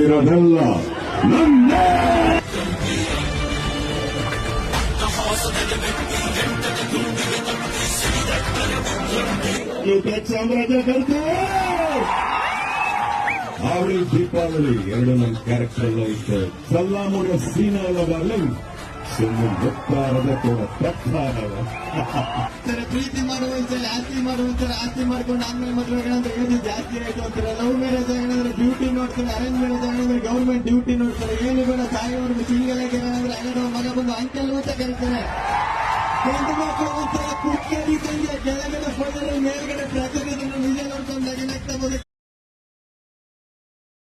ಇರೋದಲ್ಲ ನನ್ನೇ. ಈ ಸಾಮ್ರಾಜ್ಯ ಕಲ್ತು ಆವಳಿ ದೀಪಾವಳಿ ಎರಡು ನನ್ನ ಕ್ಯಾರೆಕ್ಟರ್ ಎಲ್ಲ ಇತ್ತು. ಸಲ್ಲಾಮುಡ ಸೀನಾ ಎಲ್ಲ ಸುಮ್ಮನೆ ಗೊತ್ತಾರದ ಕೂಡ ಪ್ರಕಾರ ಪ್ರೀತಿ ಮಾಡುವಂತಾರೆ, ಆಸ್ತಿ ಮಾಡುವಂತಾರೆ, ಆಸ್ತಿ ಮಾಡ್ಕೊಂಡು ಆದ್ಮೇಲೆ ಮದುವೆಗಳಂದ್ರೆ ಏನು ಜಾಸ್ತಿ ಆಯ್ತು ಅಂತಾರೆ. ಲವ್ ಮ್ಯಾರೇಜ್ ಆಗಿದ್ರೆ ಡ್ಯೂಟಿ ನೋಡ್ತಾರೆ, ಅರೇಂಜ್ ಮ್ಯಾರೇಜ್ ಆಗಿದ್ರೆ ಗೌರ್ಮೆಂಟ್ ಡ್ಯೂಟಿ ನೋಡ್ತಾರೆ. ಏನು ಬೇಡ ತಾಯಿಯವ್ರಿಗೆ ಸಿಂಗಲ್ ಆಗಿರೋದ್ರೆ ಆಗೋ ಮಗ ಬಂದು ಅಂಕಲ್ ಅಂತ ಕರೀತಾರೆ. ಗಂಡು ಮಕ್ಕಳು ಒಂಥರ ಕುಕ್ಕಡಿ ಸಂಜೆ ಕೆಳಗಡೆ ಹೋದರೆ ಮೇಲ್ಗಡೆ ಪ್ರತಿ